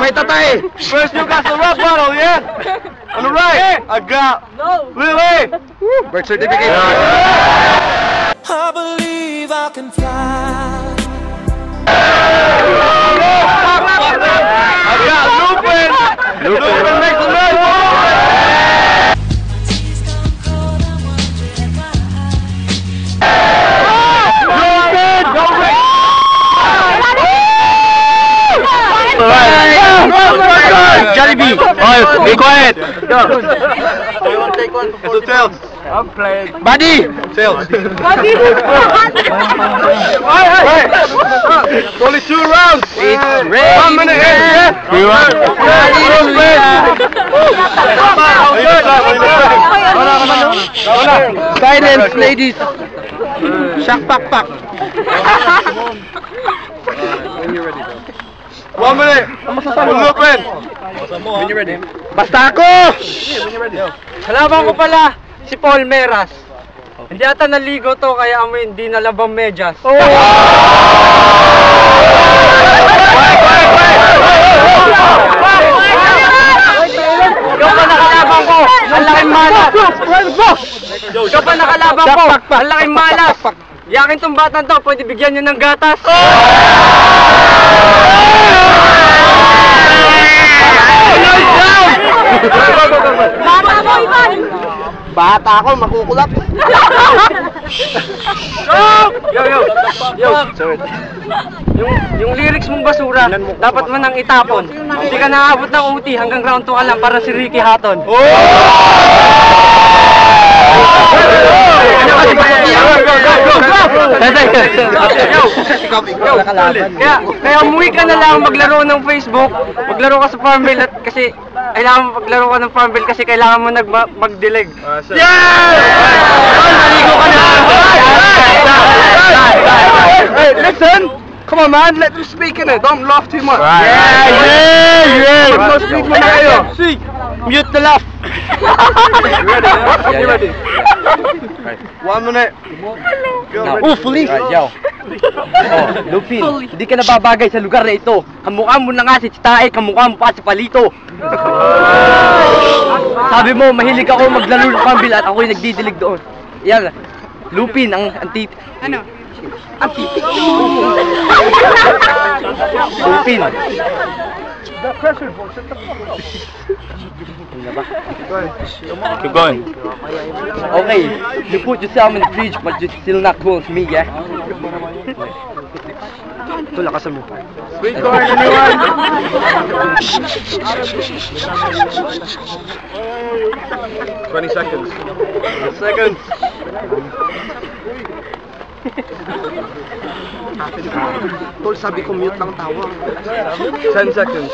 kay tatay. First Newcastle rock bottle, yeah? On the right. I got Lily. Birth certificate. I believe I can fly. I got Lupin. Lupin makes some noise. Jollibee! Oh, be quiet! Go! Do you want to take one? So Tails. I'm playing. Buddy! Tails. Buddy! Hey! Only 2 rounds! It's 1 ready! minute in, yeah? 3-1! Silence, ladies! Shak pak pak! When you're ready, bro. 1 minute! Lupin! When you're ready. Basta ako! When you're ready. Kalaban ko pala, si Paul Meras. Hindi ata naligo to, kaya amoy hindi nalabang medyas. Oh! Ikaw pa nakalaban ko, ang laking malas. Ikaw pa nakalaban ko, ang laking malas. Yakin tong batang to, pwede bigyan nyo ng gatas. Bata mo, Ivan! Bata ako, makukulap. Yo! Yung lyrics mong basura, dapat man nang itapon. Hindi ka naaabot ng uti hanggang round 2 ka lang para si Ricky Hatton. Kaya umuwi ka na lang maglaro ng Facebook, maglaro ka sa Farmville at kasi kailangan mo maglaro ka ng Farmville kasi kailangan mo magdilig. Naligo ka na! Hey, listen! Come on, man, let them speak in it. Don't laugh too much. Yeah! Speak mo na kayo. Mute the laugh! You ready? 1 minute. Oh, police! Right, yo. Oh, Lupin, hindi ka nababagay sa lugar na ito. Kamukha mo na nga si Chitae, kamukha mo pa si Palito. Sabi mo, mahilig ako maglaro ng Farmville at ako'y nagdidilig doon. Yan, Lupin, ang antit... Ano? Antitik. Lupin. Keep going. Okay, you put yourself in the fridge but you're still not close to me, yeah? Ito, lakasan mo. Sweet corn, anyone? $20 seconds. Seconds. Tol, sabi ko mute lang tawa. 10 seconds.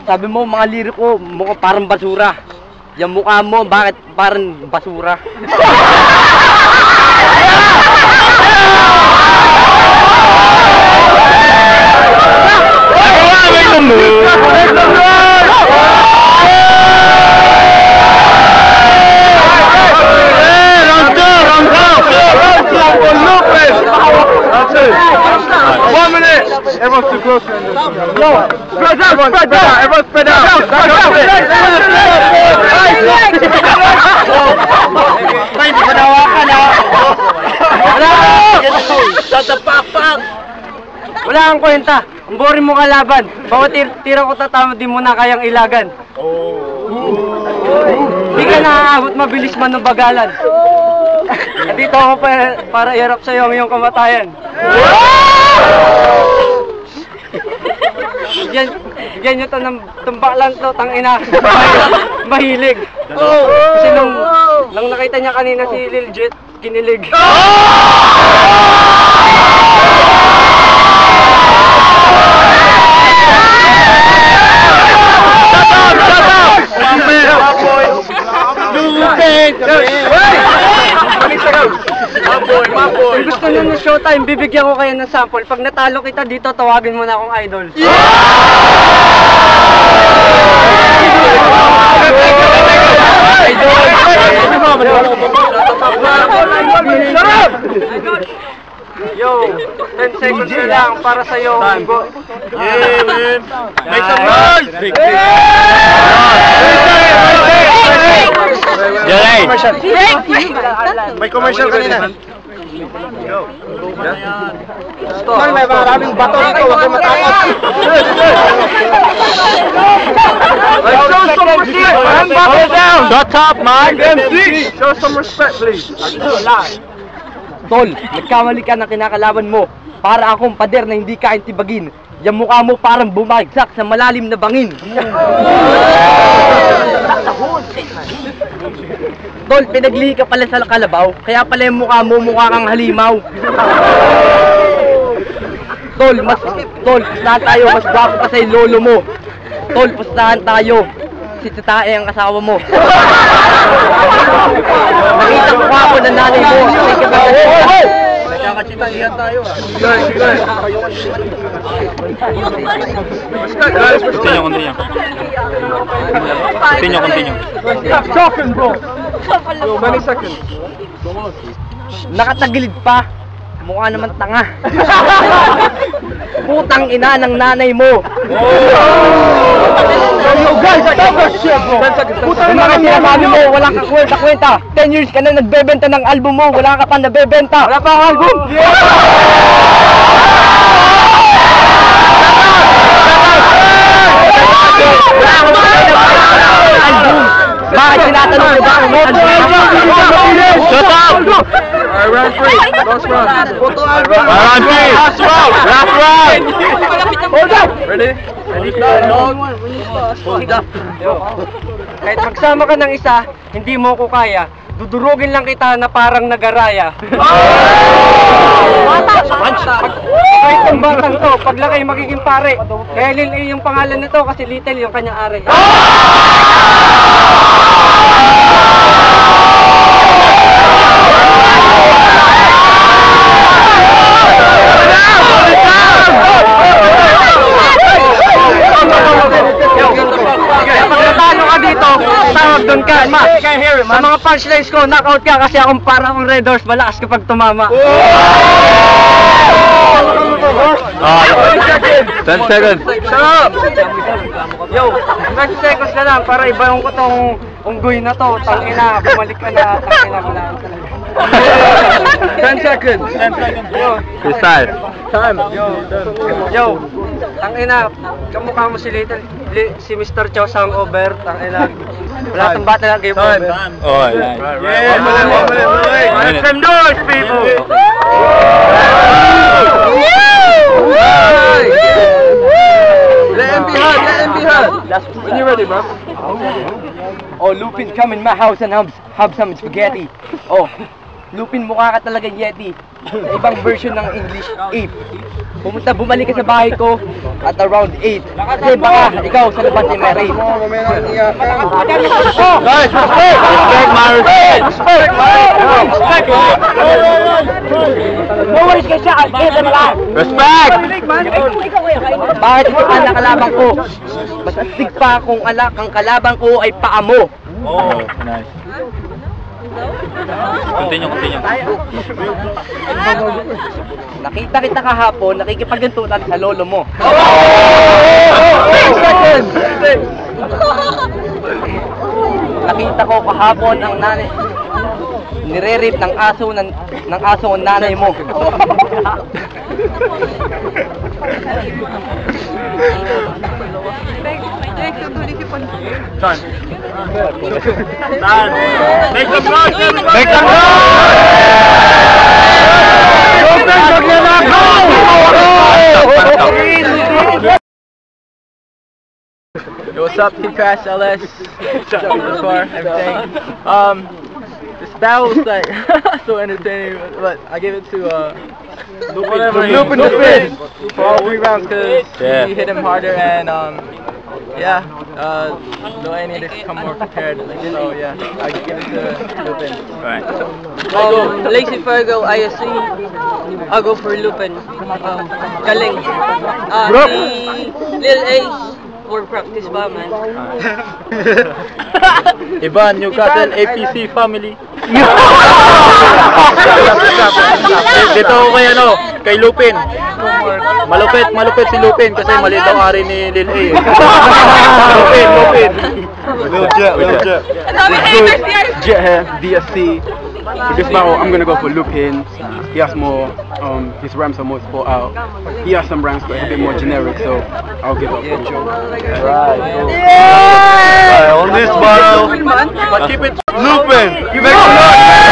Sabi mo mga liriko, mukha parang basura. Yung mukha mo, bakit parang basura? Everyone's too close. No, spread out, spread out. Everyone spread out. Wala kang kwenta. Ang boring mo kalaban. Bawat tira ko tatama, di mo na kayang ilagan. Hindi ka naaabot mabilis man ng bagalan. Dito ako para iharap sa'yo ang iyong kamatayan. Bigyan nyo to ng tumbak lang to, tangina. Mahilig. Kasi nung nakita niya kanina si Lil Jet, kinilig. Kung gusto nyo ng showtime, bibigyan ko kayo ng sample. Pag natalo kita dito, tawagin mo na akong idol. Yo, 10 seconds na lang para sa'yo. Yeah, man. Make some noise. May commercial kanina. Tol, may maraming bato dito, huwag kang matakot. Let's show some respect, man. Buckle down. Shut up, man! MC, show some respect, please. Tol, nagkamali ka ng kinakalaban mo. Para akong pader na hindi kain tibagin. Yung mukha mo parang bumagsak sa malalim na bangin. Tol, pinaglihi ka pala sa kalabaw, kaya pala yung mukha mo mukha kang halimaw. Tol, pustahan tayo, mas gwapo pa sa lolo mo. Tol, pustahan tayo. Si Tatae ang asawa mo. Nakita ko ako na nanay mo. Sige ba? Nagkakatsitahihan tayo ah. Continue. Stop talking, bro. Many seconds. Nakatagilid pa. Mukha naman tanga. Putang ina ng nanay mo. Yo, guys, stop that shit, bro. 10 seconds. Yung mga sinasabi mo, wala kang kwenta. 10 years ka na nagbebenta ng album mo, wala ka pa nabebenta. Wala pa ang album. Bakit tinatanong mo ba ang album? Shut up! Alright, round 3. Last round. Round 3! Last round! Last round! Hold up. Ready? Hold up. Kahit magsama ka ng isa, hindi mo ko kaya. Dudurugin lang kita na parang nagaraya. Kahit ang batang to, paglaki magiging pare. Kaya Lil A yung pangalan nito kasi Little yung kanyang ari. Pag natalo ka dito, tawag doon ka. Sa mga punchlines ko, knockout ka kasi akong para akong Red Horse, malakas kapag tumama. 10 seconds. Shut up! Yo, 20 seconds na lang para ibayon ko tong unggoy na to. Tangina, bumalik ka na. Tangina, wala ka talaga. 10 seconds. Yo, Freestyle. time. Yo, tangina, kamukha mo si si Mr. Chow Hangover. Tangina, wala tong bata lang game over. Oh, yeah. Make some noise, people! Let him be heard. When you're ready, bro. Oh, Lupin, come in my house and have some spaghetti. Oh, Lupin, mukha ka talaga Yeti. Sa ibang version ng English, ape. Bumalik ka sa bahay ko at around 8. Kasi baka ikaw sa labas ay may rape. Guys, respect! Respect, my respect! Respect! No worries kasi, I'll give them alive. Respect! Bakit ito ka nakalaban ko? Mas astig pa kung ang kalaban ko ay paa mo. Oh, nice. Continue. Nakita kita kahapon, nakikipaggantunan sa lolo mo. Nakita ko kahapon ang nanay nire-rape ng aso ang nanay mo. Time. Make some noise! Make some noise! Yo, what's up, T-Crash LS? Car, everything. This battle was like so entertaining, but I gave it to Lupin the Finn for all 3 rounds because he hit him harder and yeah, Lil needed to come more prepared. So yeah, I give it to Lupin. Right. Lazy Virgo, ISC. I'll go for Lupin. Galing. Si Lil Ace, for practice pa, man. Ivan, Newcastle, APC family. Dito ako kay kay Lupin. Malupit si Lupin kasi mali daw ari ni Lil A. Lupin. Little jet. Jet here, DSC. With this battle, I'm gonna go for Lupin. He has more, his rhymes are more thought out. He has some rhymes, but it's a bit more generic, so I'll give up. Alright, on this battle, But keep it. Lupin, you make some noise.